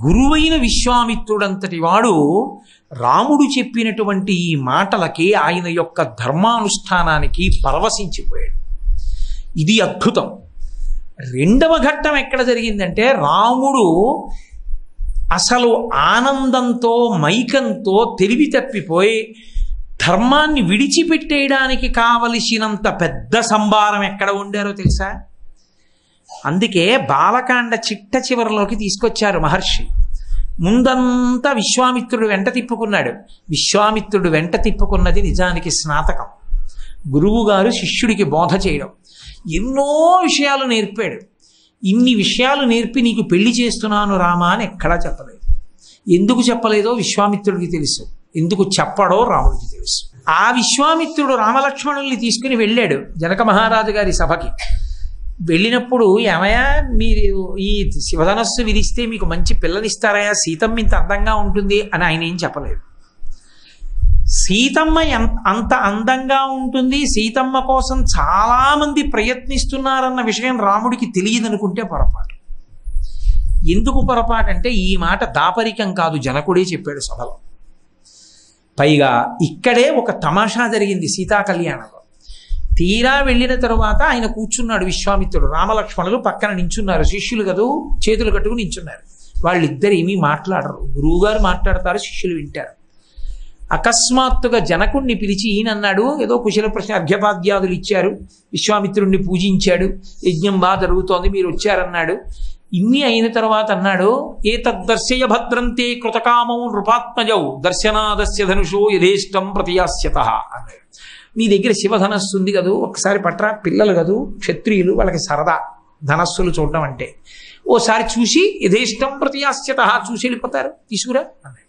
గురువైన విశ్వామిత్రుడంతటి వాడు రాముడు చెప్పినటువంటి ఈ మాటలకి, ఆయన యొక్క ధర్మానుష్ఠానానికి పరవశించిపోయాడు. ఇది అద్భుతం. రెండవ ఘట్టం ఎక్కడ జరిగిందంటే, రాముడు అసలు ఆనందంతో మైకంతో తెలివి తప్పిపోయి ధర్మాన్ని విడిచిపెట్టేయడానికి కావలసినంత పెద్ద సంభారం ఎక్కడ ఉండారో తెలుసా? అందుకే బాలకాండ చిట్ట చివరిలోకి తీసుకొచ్చారు మహర్షి. ముందంతా విశ్వామిత్రుడు వెంట తిప్పుకున్నాడు. విశ్వామిత్రుడు వెంట తిప్పుకున్నది నిజానికి స్నాతకం. గురువుగారు శిష్యుడికి బోధ చేయడం, ఎన్నో విషయాలు నేర్పాడు. ఇన్ని విషయాలు నేర్పి నీకు పెళ్లి చేస్తున్నాను రామా అని ఎక్కడా చెప్పలేదు. ఎందుకు చెప్పలేదో విశ్వామిత్రుడికి తెలుసు, ఎందుకు చెప్పడో రాముడికి తెలుసు. ఆ విశ్వామిత్రుడు రామలక్ష్మణుల్ని తీసుకుని వెళ్ళాడు జనక మహారాజు గారి సభకి. వెళ్ళినప్పుడు, ఏమయ్యా మీరు ఈ శివధనస్సు విరిస్తే మీకు మంచి పిల్లనిస్తారయ్యా, సీతమ్మ ఇంత అందంగా ఉంటుంది అని ఆయన ఏం చెప్పలేదు. సీతమ్మ అంత అందంగా ఉంటుంది, సీతమ్మ కోసం చాలామంది ప్రయత్నిస్తున్నారన్న విషయం రాముడికి తెలియదనుకుంటే పొరపాటు. ఎందుకు పొరపాటు అంటే, ఈ మాట దాపరికం కాదు, జనకుడే చెప్పాడు సభలో. పైగా ఇక్కడే ఒక తమాషా జరిగింది సీతా కళ్యాణంలో. తీరా వెళ్ళిన తరువాత ఆయన కూర్చున్నాడు విశ్వామిత్రుడు, రామలక్ష్మణులు పక్కన నించున్నారు. శిష్యులు కదూ, చేతులు కట్టుకుని నించున్నారు. వాళ్ళిద్దరు ఏమీ మాట్లాడరు. గురువుగారు మాట్లాడతారు, శిష్యులు వింటారు. అకస్మాత్తుగా జనకుణ్ణి పిలిచి ఈయనన్నాడు, ఏదో కుశల ప్రశ్న అర్ఘ్యపాద్యాదులు ఇచ్చారు, విశ్వామిత్రుడిని పూజించాడు, యజ్ఞం బాగా జరుగుతోంది, మీరు వచ్చారన్నాడు. ఇన్ని అయిన తర్వాత అన్నాడు, ఏతద్దర్శయ భద్రంతే కృతకామౌ నృపాత్మజౌ దర్శనాదస్య ధనుషో యథేష్టం ప్రతియాస్యత అన్నాడు. నీ దగ్గర శివధనస్సు ఉంది కదూ, ఒకసారి పట్రా. పిల్లలు కదూ, క్షత్రియులు, వాళ్ళకి సరదా ధనస్సులు చూడడం అంటే. ఓసారి చూసి యథేష్టం ప్రతియాస్యత, చూసి వెళ్ళిపోతారు, తీసుకురా అన్నాడు.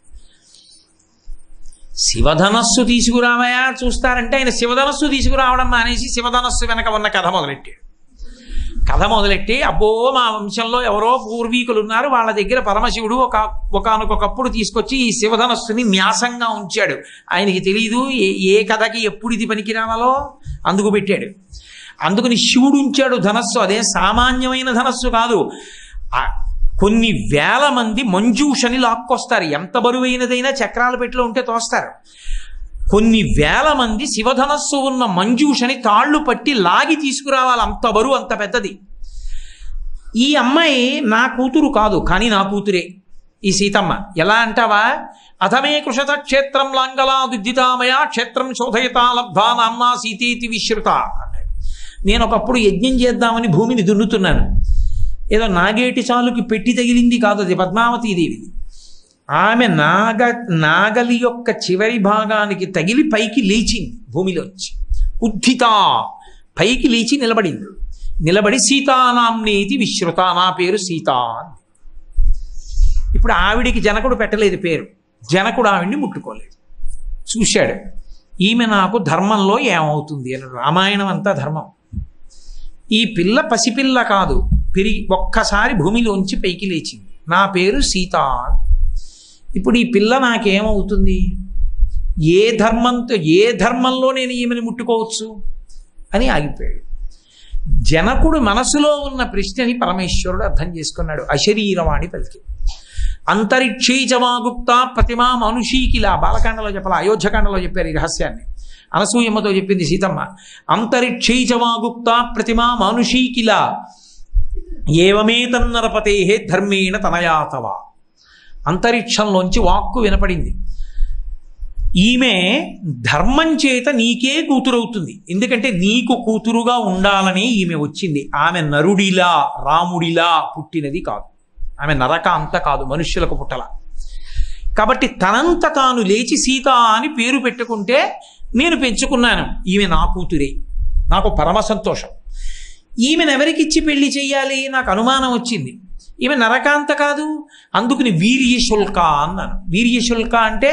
శివధనస్సు తీసుకురావయా చూస్తారంటే, ఆయన శివధనస్సు తీసుకురావడం మానేసి శివధనస్సు వెనక ఉన్న కథ మొదలెట్టాడు. కథ మొదలెట్టి, అబ్బో మా వంశంలో ఎవరో పూర్వీకులు ఉన్నారు, వాళ్ళ దగ్గర పరమశివుడు ఒకానొకప్పుడు తీసుకొచ్చి ఈ శివధనస్సుని న్యాసంగా ఉంచాడు, ఆయనకి తెలియదు ఏ కథకి ఎప్పుడు ఇది పనికి రావాలో, అందుకు పెట్టాడు. అందుకని శివుడు ఉంచాడు ధనస్సు. అదే సామాన్యమైన ధనస్సు కాదు. కొన్ని వేల మంది మంజూషని లాక్కొస్తారు, ఎంత బరువైనదైనా చక్రాల పెట్టిలో ఉంటే తోస్తారు. కొన్ని వేల మంది శివధనస్సు ఉన్న మంజూషని తాళ్ళు పట్టి లాగి తీసుకురావాలి, అంత బరువు, అంత పెద్దది. ఈ అమ్మాయి నా కూతురు కాదు, కానీ నా కూతురే ఈ సీతమ్మ. ఎలా అంటావా? అథమే కృషత క్షేత్రం లాంగలా దుద్దితామయ క్షేత్రం శోధయతా లబ్ధా నామ్నా సీతేతి విశ్రుత అన్నాడు. నేను ఒకప్పుడు యజ్ఞం చేద్దామని భూమిని దున్నుతున్నాను. ఏదో నాగేటి చాలుకి పెట్టి తగిలింది కాదు, అది పద్మావతీదేవిది. ఆమె నాగలి యొక్క చివరి భాగానికి తగిలి పైకి లేచింది భూమిలోంచి. ఉద్ధిత, పైకి లేచి నిలబడింది. నిలబడి సీతానాంనేతి విశ్రుత, నా పేరు సీత అంది. ఇప్పుడు ఆవిడికి జనకుడు పెట్టలేదు పేరు, జనకుడు ఆవిడ్ని ముట్టుకోలేదు. చూశాడు, ఈమె నాకు ధర్మంలో ఏమవుతుంది అని. రామాయణం అంతా ధర్మం. ఈ పిల్ల పసిపిల్ల కాదు, పెరిగి ఒక్కసారి భూమిలోంచి పైకి లేచింది, నా పేరు సీత. ఇప్పుడు ఈ పిల్ల నాకేమవుతుంది? ఏ ధర్మంలో నేను ఈమెను ముట్టుకోవచ్చు అని ఆగిపోయాడు. జనకుడు మనసులో ఉన్న ప్రశ్నని పరమేశ్వరుడు అర్థం చేసుకున్నాడు. అశరీరవాణి పలికి అంతరిక్షీచమాగుప్త ప్రతిమా మనుషీకిలా, బాలకాండలో చెప్పాలి, అయోధ్యకాండలో చెప్పారు ఈ రహస్యాన్ని. అనసూయమ్మతో చెప్పింది సీతమ్మ. అంతరిక్షీచమాగుప్త ప్రతిమా మనుషీకిలా ఏవమేతన్నరపతే ధర్మేణ తనయాతవ. అంతరిక్షంలోంచి వాక్కు వినపడింది, ఈమె ధర్మం చేత నీకే కూతురవుతుంది, ఎందుకంటే నీకు కూతురుగా ఉండాలని ఈమె వచ్చింది. ఆమె నరుడిలా రాముడిలా పుట్టినది కాదు, ఆమె నరకాంత కాదు, మనుష్యులకు పుట్టల. కాబట్టి తనంత తాను లేచి సీత అని పేరు పెట్టుకుంటే నేను పెంచుకున్నాను, ఈమె నా కూతురే, నాకు పరమ సంతోషం. ఈమెను ఎవరికిచ్చి పెళ్లి చెయ్యాలి? నాకు అనుమానం వచ్చింది, ఈమె నరకాంత కాదు, అందుకుని వీర్యశుల్క అన్నాను. వీర్యశుల్క అంటే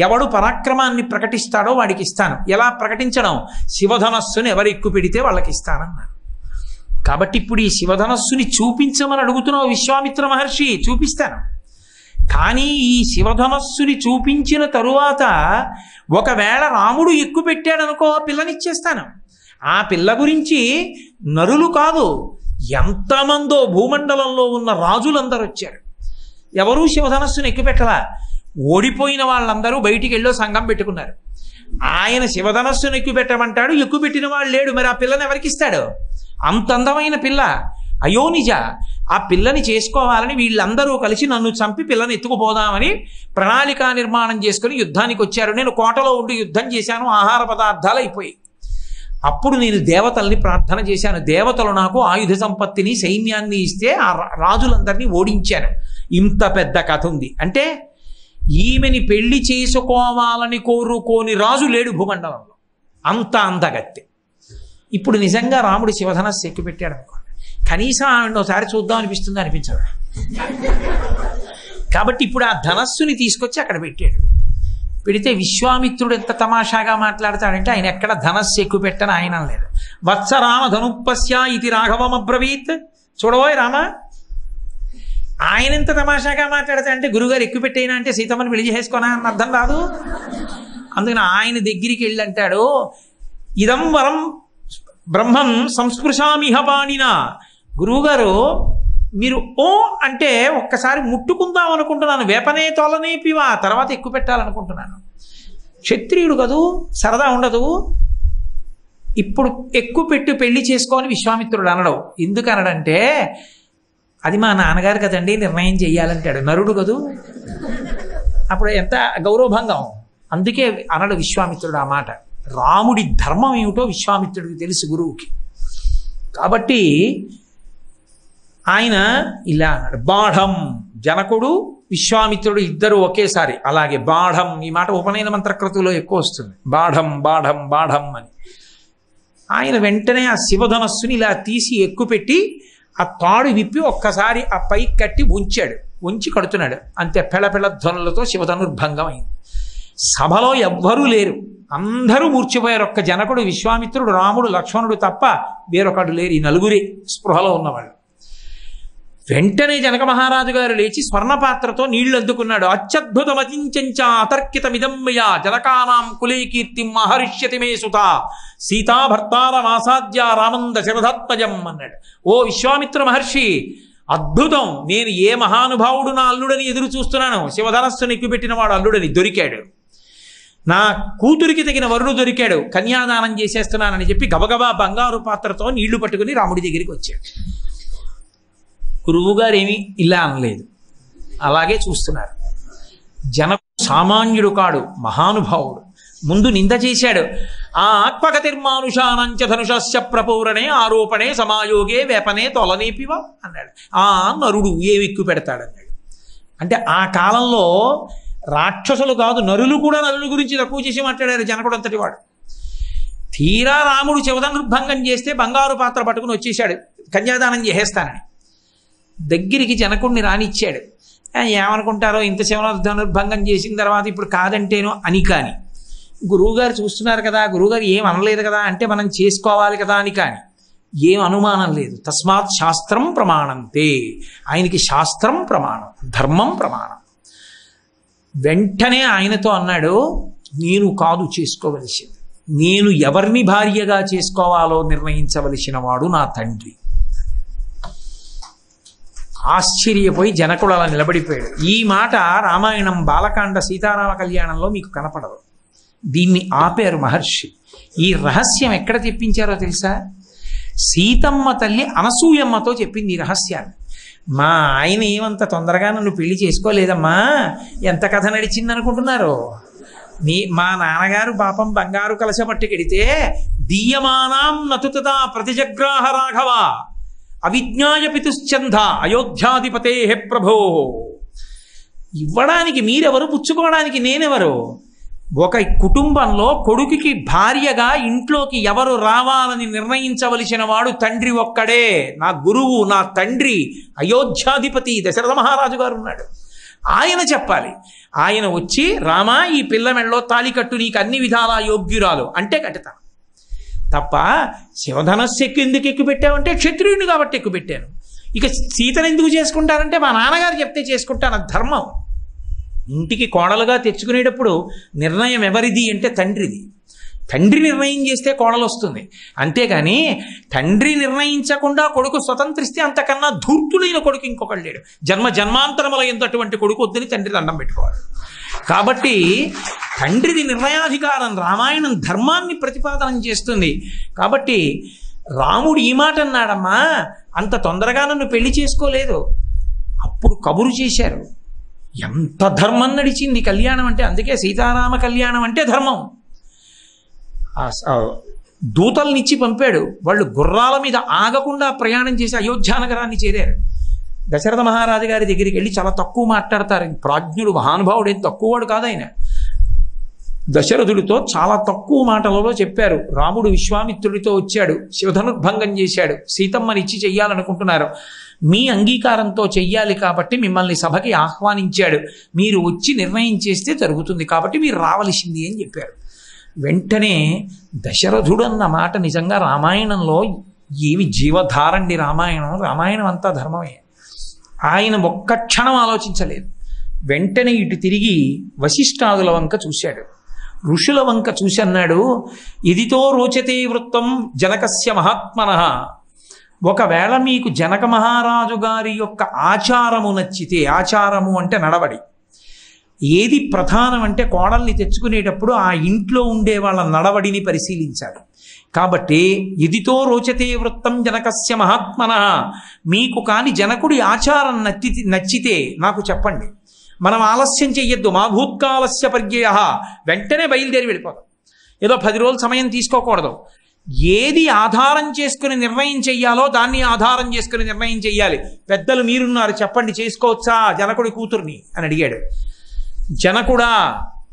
ఎవడు పరాక్రమాన్ని ప్రకటిస్తాడో వాడికి ఇస్తాను. ఎలా ప్రకటించడం? శివధనస్సుని ఎవరు ఎక్కువ పెడితే వాళ్ళకి ఇస్తానన్నాను. కాబట్టి ఇప్పుడు ఈ శివధనస్సుని చూపించమని అడుగుతున్నావు విశ్వామిత్ర మహర్షి, చూపిస్తాను. కానీ ఈ శివధనస్సుని చూపించిన తరువాత ఒకవేళ రాముడు ఎక్కువ పెట్టాడనుకో, పిల్లనిచ్చేస్తాను. ఆ పిల్ల గురించి నరులు కాదు, ఎంతమందో భూమండలంలో ఉన్న రాజులందరూ వచ్చారు. ఎవరూ శివధనస్సును ఎక్కుపెట్టలా. ఓడిపోయిన వాళ్ళందరూ బయటికి వెళ్ళో సంఘం పెట్టుకున్నారు. ఆయన శివధనస్సును ఎక్కుపెట్టమంటాడు, ఎక్కుపెట్టిన వాళ్ళు లేడు. మరి ఆ పిల్లని ఎవరికి ఇస్తాడు? అంత అందమైన పిల్ల, అయోనిజ. ఆ పిల్లని చేసుకోవాలని వీళ్ళందరూ కలిసి నన్ను చంపి పిల్లని ఎత్తుకుపోదామని ప్రణాళికా నిర్మాణం చేసుకుని యుద్ధానికి వచ్చారు. నేను కోటలో ఉండి యుద్ధం చేశాను, ఆహార పదార్థాలు అయిపోయి. అప్పుడు నేను దేవతల్ని ప్రార్థన చేశాను. దేవతలు నాకు ఆయుధ సంపత్తిని సైన్యాన్ని ఇస్తే ఆ రాజులందరినీ ఓడించాను. ఇంత పెద్ద కథ ఉంది. అంటే ఈమెని పెళ్లి చేసుకోవాలని కోరుకోని రాజు లేడు భూమండలంలో, అంత అందగత్తె. ఇప్పుడు నిజంగా రాముడు శివధనస్సు ఎక్కుపెట్టాడు అనుకోండి, కనీసం ఆవిడ ఒకసారి చూద్దాం అనిపిస్తుంది, అనిపించదు. కాబట్టి ఇప్పుడు ఆ ధనస్సుని తీసుకొచ్చి అక్కడ పెట్టాడు. పెడితే విశ్వామిత్రుడు ఎంత తమాషాగా మాట్లాడతాడంటే, ఆయన ఎక్కడ ధనస్సు ఎక్కువ పెట్టని ఆయన లేదు. వత్స రామ ధనుప్పస్య ఇది రాఘవం అబ్రవీత్. చూడబోయ్ రామ, ఆయన ఎంత తమాషాగా మాట్లాడతాడంటే, గురుగారు ఎక్కువ పెట్టయినా అంటే సీతమ్మని పెళ్లి చేసుకోనా అని అర్థం రాదు. అందుకని ఆయన దగ్గరికి వెళ్ళి అంటాడు, ఇదం వరం బ్రహ్మం సంస్పృశామిహ పాణినా. గురువుగారు మీరు ఓ అంటే ఒక్కసారి ముట్టుకుందాం అనుకుంటున్నాను, వేపనే తోలనే పివా, తర్వాత ఎక్కువ పెట్టాలనుకుంటున్నాను. క్షత్రియుడు కదూ, సరదా ఉండదు. ఇప్పుడు ఎక్కువ పెట్టి పెళ్లి చేసుకోని విశ్వామిత్రుడు అనడం. ఎందుకు అనడంటే, అది మా నాన్నగారు కదండి నిర్ణయం చెయ్యాలంటాడు. నరుడు కదూ, అప్పుడు ఎంత గౌరవభంగం. అందుకే అనడు విశ్వామిత్రుడు ఆ మాట. రాముడి ధర్మం ఏమిటో విశ్వామిత్రుడికి తెలుసు, గురువుకి. కాబట్టి ఆయన ఇలా అన్నాడు. బాఢం, జనకుడు విశ్వామిత్రుడు ఇద్దరు ఒకేసారి. అలాగే బాఢం, ఈ మాట ఉపనయన మంత్రకృతిలో ఎక్కువ వస్తుంది, బాఢం బాఢం బాఢం అని. ఆయన వెంటనే ఆ శివధనస్సుని ఇలా తీసి ఎక్కుపెట్టి ఆ తాడు విప్పి ఒక్కసారి ఆ పైకి కట్టి ఉంచాడు. ఉంచి కడుతున్నాడు. అంతే, పెళపెళ ధ్వనులతో శివధనుర్భంగం అయింది. సభలో ఎవ్వరూ లేరు, అందరూ మూర్చిపోయారు. ఒక్క జనకుడు, విశ్వామిత్రుడు, రాముడు, లక్ష్మణుడు తప్ప వేరొకడు లేరు. ఈ నలుగురి స్పృహలో ఉన్నవాళ్ళు. వెంటనే జనక మహారాజు గారు లేచి స్వర్ణపాత్రతో నీళ్లు అందుకున్నాడు. అత్యద్భుతమతించ అతర్కితమిదమ్మయా జనకానాం కులే కీర్తిం మహరిష్యతి మే సుత సీతాభర్తారమాసాద్య రామం దశరథాత్మజం అన్నాడు. ఓ విశ్వామిత్ర మహర్షి, అద్భుతం. నేను ఏ మహానుభావుడు నా అల్లుడని ఎదురు చూస్తున్నాను. శివధనస్సును ఎక్కుపెట్టిన వాడు అల్లుడని దొరికాడు. నా కూతురికి తగిన వరుడు దొరికాడు, కన్యాదానం చేసేస్తున్నానని చెప్పి గబగబా బంగారు పాత్రతో నీళ్లు పట్టుకుని రాముడి దగ్గరికి వచ్చాడు. గురువుగారు ఏమీ ఇలా అనలేదు, అలాగే చూస్తున్నారు. సామాన్యుడు కాడు, మహానుభావుడు. ముందు నింద చేశాడు. ఆ ఆత్మగతిర్మానుషానంచ ధనుషస్య ప్రపూరణే ఆరోపణే సమాయోగే వేపనే తొలనేపివా అన్నాడు. ఆ నరుడు ఏమి ఎక్కువ పెడతాడన్నాడు. అంటే ఆ కాలంలో రాక్షసులు కాదు, నరులు కూడా నరుల గురించి తక్కువ చేసి మాట్లాడారు జనకుడు అంతటి వాడు. తీరా రాముడు శివధనుర్భంగం చేస్తే బంగారు పాత్ర పట్టుకుని వచ్చేసాడు కన్యాదానం చేసేస్తానని. దగ్గరికి జనకుడిని రానిచ్చాడు. ఏమనుకుంటారో, ఇంత శివధనుర్భంగం చేసిన తర్వాత ఇప్పుడు కాదంటేనో అని. కానీ గురువుగారు చూస్తున్నారు కదా, గురువుగారు ఏం అనలేదు కదా, అంటే మనం చేసుకోవాలి కదా అని. కానీ ఏం అనుమానం లేదు. తస్మాత్ శాస్త్రం ప్రమాణంతే. ఆయనకి శాస్త్రం ప్రమాణం, ధర్మం ప్రమాణం. వెంటనే ఆయనతో అన్నాడు, నేను కాదు చేసుకోవలసింది, నేను ఎవరిని భార్యగా చేసుకోవాలో నిర్ణయించవలసిన వాడు నా తండ్రి. ఆశ్చర్యపోయి జనకుడు అలా నిలబడిపోయాడు. ఈ మాట రామాయణం బాలకాండ సీతారామ కళ్యాణంలో మీకు కనపడదు. దీన్ని ఆపారు మహర్షి. ఈ రహస్యం ఎక్కడ తెప్పించారో తెలుసా? సీతమ్మ తల్లి అనసూయమ్మతో చెప్పింది ఈ రహస్యాన్ని. మా ఆయన ఏమంత తొందరగా నన్ను పెళ్లి చేసుకోలేదమ్మా, ఎంత కథ నడిచింది అనుకుంటున్నారు? మా నాన్నగారు పాపం బంగారు కలశ పట్టుకెడితే దీయమానాం నతుతదా ప్రతిజగ్రాహ రాఘవ అవిజ్ఞాయ పితుశ్చంద అయోధ్యాధిపతే హే ప్రభో. ఇవ్వడానికి మీరెవరు, పుచ్చుకోవడానికి నేనెవరు? ఒక కుటుంబంలో కొడుకుకి భార్యగా ఇంట్లోకి ఎవరు రావాలని నిర్ణయించవలసిన వాడు తండ్రి ఒక్కడే. నా గురువు, నా తండ్రి, అయోధ్యాధిపతి దశరథ మహారాజు గారు ఉన్నాడు. ఆయన చెప్పాలి. ఆయన వచ్చి, రామా ఈ పిల్ల మెళ్ళలో తాళి కట్టు, నీకు అన్ని విధాలా యోగ్యురాలు అంటే కట్టుతాను తప్ప శివధనస్సు ఎందుకు ఎక్కువ పెట్టావంటే క్షత్రియుని కాబట్టి ఎక్కువ పెట్టాను. ఇక సీతను ఎందుకు చేసుకుంటారంటే మా నాన్నగారు చెప్తే చేసుకుంటాను, ధర్మం. ఇంటికి కోడలుగా తెచ్చుకునేటప్పుడు నిర్ణయం ఎవరిది అంటే తండ్రిది. తండ్రి నిర్ణయం చేస్తే కోడలు వస్తుంది, అంతేగాని తండ్రి నిర్ణయించకుండా కొడుకు స్వతంత్రిస్తే అంతకన్నా ధూర్తులైన కొడుకు ఇంకొకడు లేడు. జన్మ జన్మాంతరముల ఎంతటువంటి కొడుకు వద్దని తండ్రి దండం పెట్టుకోవాలి. కాబట్టి తండ్రిది నిర్ణయాధికారం. రామాయణం ధర్మాన్ని ప్రతిపాదనం చేస్తుంది. కాబట్టి రాముడు ఈ మాట అన్నాడమ్మా, అంత తొందరగా నన్ను పెళ్లి చేసుకోలేదు. అప్పుడు కబురు చేశారు. ఎంత ధర్మం నడిచింది కళ్యాణం అంటే. అందుకే సీతారామ కళ్యాణం అంటే ధర్మం. దూతల్నిచ్చి పంపాడు. వాళ్ళు గుర్రాల మీద ఆగకుండా ప్రయాణం చేసి అయోధ్యానగరాన్ని చేరారు. దశరథ మహారాజు గారి దగ్గరికి వెళ్ళి చాలా తక్కువ మాట్లాడతారు. ప్రాజ్ఞుడు, మహానుభావుడు, ఏం తక్కువవాడు కాదు ఆయన. దశరథుడితో చాలా తక్కువ మాటలలో చెప్పారు. రాముడు విశ్వామిత్రుడితో వచ్చాడు, శివధనుర్భంగం చేశాడు, సీతమ్మనిచ్చి చెయ్యాలనుకుంటున్నారు, మీ అంగీకారంతో చెయ్యాలి కాబట్టి మిమ్మల్ని సభకి ఆహ్వానించాడు, మీరు వచ్చి నిర్ణయం చేస్తే జరుగుతుంది, కాబట్టి మీరు రావలసింది అని చెప్పారు. వెంటనే దశరథుడు అన్న మాట నిజంగా రామాయణంలో ఏవి జీవధారండి. రామాయణం అంతా ధర్మమే. ఆయన ఒక్క క్షణం ఆలోచించలేదు. వెంటనే ఇటు తిరిగి వశిష్ఠాదుల వంక చూశాడు, ఋషుల వంక చూసి అన్నాడు, ఇదితో రోచతే వృత్తం జనకస్య మహాత్మనః. ఒకవేళ మీకు జనక మహారాజు గారి యొక్క ఆచారము నచ్చితే, ఆచారము అంటే నడవడి, ఏది ప్రధానం అంటే కోడల్ని తెచ్చుకునేటప్పుడు ఆ ఇంట్లో ఉండే వాళ్ళ నడవడిని పరిశీలించాలి. కాబట్టి ఇదితో రోచతే వృత్తం జనకస్య మహాత్మనః, మీకు కాని జనకుడి ఆచారం నచ్చితే నాకు చెప్పండి, మనం ఆలస్యం చెయ్యొద్దు. మా భూత్కాలస్య పర్యయ, వెంటనే బయలుదేరి వెళ్ళిపోదాం. ఏదో 10 రోజులు సమయం తీసుకోకూడదు. ఏది ఆధారం చేసుకుని నిర్ణయం చెయ్యాలో దాన్ని ఆధారం చేసుకుని నిర్ణయం చెయ్యాలి. పెద్దలు మీరున్నారు, చెప్పండి, చేసుకోవచ్చా జనకుడి కూతుర్ని అని అడిగాడు. జనకుడా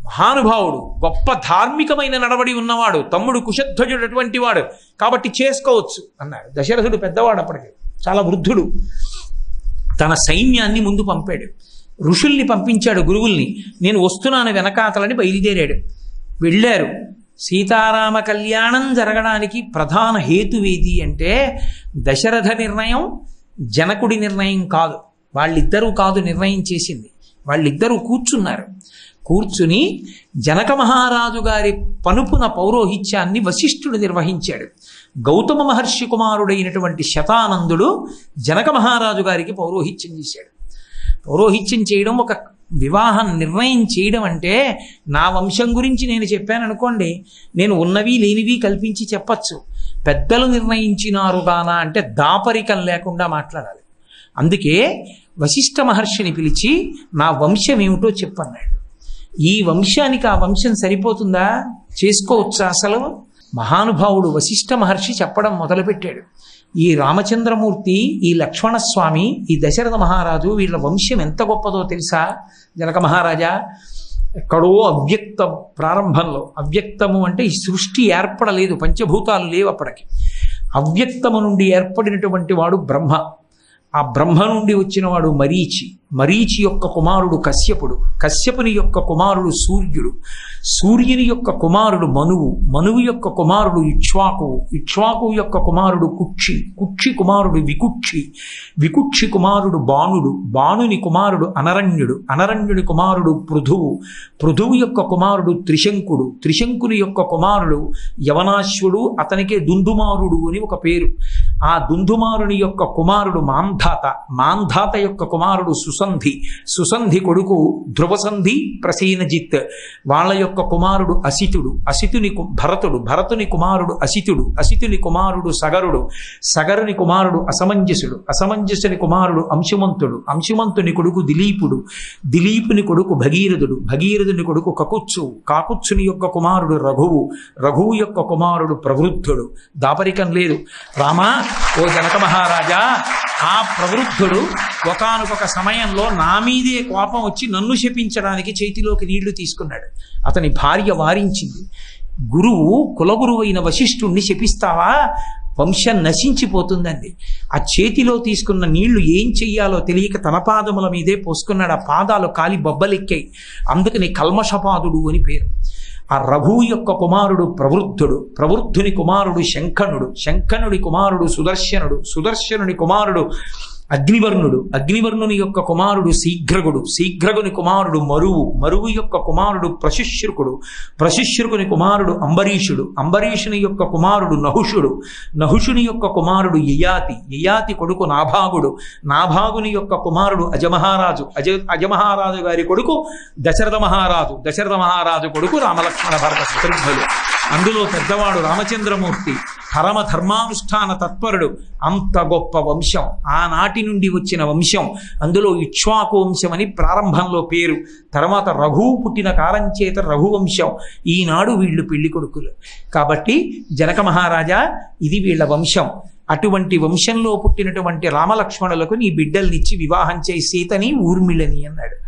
మహానుభావుడు, గొప్ప ధార్మికమైన నడవడి ఉన్నవాడు, తమ్ముడు కుశధ్వజుడు అటువంటి వాడు, కాబట్టి చేసుకోవచ్చు అన్నాడు. దశరథుడు పెద్దవాడు, అప్పటికి చాలా వృద్ధుడు. తన సైన్యాన్ని ముందు పంపాడు, ఋషుల్ని పంపించాడు, గురువుల్ని. నేను వస్తున్నాను వెనకాతలని బయలుదేరాడు. వెళ్ళారు. సీతారామ కళ్యాణం జరగడానికి ప్రధాన హేతువేది అంటే దశరథ నిర్ణయం, జనకుడి నిర్ణయం కాదు. వాళ్ళిద్దరూ కాదు నిర్ణయం చేసింది, వాళ్ళిద్దరూ కూర్చున్నారు. కూర్చుని జనక మహారాజు గారి పనుపున పౌరోహిత్యాన్ని వశిష్ఠుడు నిర్వహించాడు. గౌతమ మహర్షి కుమారుడైనటువంటి శతానందుడు జనక మహారాజు గారికి పౌరోహిత్యం చేశాడు. పౌరోహిత్యం చేయడం, ఒక వివాహం నిర్ణయం చేయడం అంటే, నా వంశం గురించి నేను చెప్పాను అనుకోండి, నేను ఉన్నవి లేనివి కల్పించి చెప్పచ్చు. పెద్దలు నిర్ణయించినారుగానా అంటే దాపరికం లేకుండా మాట్లాడాలి. అందుకే వశిష్ఠ మహర్షిని పిలిచి నా వంశం ఏమిటో చెప్పన్నాడు. ఈ వంశానికి ఆ వంశం సరిపోతుందా, చేసుకోవచ్చా అసలు? మహానుభావుడు వశిష్ఠ మహర్షి చెప్పడం మొదలుపెట్టాడు. ఈ రామచంద్రమూర్తి, ఈ లక్ష్మణస్వామి, ఈ దశరథ మహారాజు, వీళ్ళ వంశం ఎంత గొప్పదో తెలుసా జనక మహారాజా? ఎక్కడో అవ్యక్త ప్రారంభంలో, అవ్యక్తము అంటే ఈ సృష్టి ఏర్పడలేదు, పంచభూతాలు లేవు అప్పటికి. అవ్యక్తము నుండి ఏర్పడినటువంటి వాడు బ్రహ్మ. ఆ బ్రహ్మ నుండి వచ్చినవాడు మరీచి. మరీచి యొక్క కుమారుడు కశ్యపుడు. కశ్యపుని యొక్క కుమారుడు సూర్యుడు. సూర్యుని యొక్క కుమారుడు మనువు. మనువు యొక్క కుమారుడు ఇక్ష్వాకువు. ఇక్ష్వాకువు యొక్క కుమారుడు కుక్షి. కుక్షి కుమారుడు వికుక్షి. వికుక్షి కుమారుడు బాణుడు. బాణుని కుమారుడు అనరణ్యుడు. అనరణ్యుని కుమారుడు పృథువు. పృథువు యొక్క కుమారుడు త్రిశంకుడు. త్రిశంకుని యొక్క కుమారుడు యవనాశ్వుడు, అతనికే దుందుమారుడు అని ఒక పేరు. ఆ దుందుమారుని యొక్క కుమారుడు మాంధాత. మాంధాత యొక్క కుమారుడు సుసంధి. సుసంధి కొడుకు ధ్రువసంధి, ప్రసేనజిత్. వాళ్ళ యొక్క కుమారుడు అసితుడు. అసితుని భరతుడు. భరతుని కుమారుడు అసితుడు. అసితుని కుమారుడు సగరుడు. సగరుని కుమారుడు అసమంజసుడు. అసమంజసుని కుమారుడు అంశుమంతుడు. అంశుమంతుని కొడుకు దిలీపుడు. దిలీపుని కొడుకు భగీరథుడు. భగీరథుని కొడుకు కకుత్సు. కాకుత్సుని యొక్క కుమారుడు రఘువు. రఘువు యొక్క కుమారుడు ప్రవృద్ధుడు. దాపరికం లేదు. రామా, ఓ జనక మహారాజా, ఆ ప్రవృద్ధుడు ఒకానొక సమయంలో నా మీదే కోపం వచ్చి నన్ను శపించడానికి చేతిలోకి నీళ్లు తీసుకున్నాడు. అతని భార్య వారించింది. గురువు, కులగురువు అయిన వశిష్ఠుణ్ణి శపిస్తావా, వంశం నశించిపోతుందండి. ఆ చేతిలో తీసుకున్న నీళ్లు ఏం చెయ్యాలో తెలియక తన పాదముల మీదే పోసుకున్నాడు. ఆ పాదాలు కాలి బొబ్బలెక్కాయి. అందుకని కల్మషపాదుడు అని పేరు. ఆ రఘువు యొక్క కుమారుడు ప్రవృద్ధుడు. ప్రవృద్ధుని కుమారుడు శంఖనుడు. శంఖనుడి కుమారుడు సుదర్శనుడు. సుదర్శనుని కుమారుడు అగ్నివర్ణుని యొక్క కుమారుడు శీఘ్రగుని కుమారుడు మరువు యొక్క కుమారుడు ప్రశుశ్రుకుని కుమారుడు అంబరీషుని యొక్క కుమారుడు నహుషుని యొక్క కుమారుడు యయాతి కొడుకు నాభాగుని యొక్క కుమారుడు అజమహారాజు గారి కొడుకు దశరథ మహారాజు కొడుకు రామలక్ష్మణ భరత శత్రుఘ్నులు. అందులో పెద్దవాడు రామచంద్రమూర్తి, పరమ ధర్మానుష్ఠాన తత్పరుడు. అంత గొప్ప వంశం, ఆనాటి నుండి వచ్చిన వంశం. అందులో ఇక్ష్వాకు వంశం అని ప్రారంభంలో పేరు, తర్వాత రఘువు పుట్టిన కాలం చేత రఘువంశం. ఈనాడు వీళ్ళు పెళ్లి కొడుకులు. కాబట్టి జనక మహారాజా, ఇది వీళ్ళ వంశం. అటువంటి వంశంలో పుట్టినటువంటి రామలక్ష్మణులకు నీ బిడ్డల్నిచ్చి వివాహం చేయి, సీతని ఊర్మిళని అన్నాడు.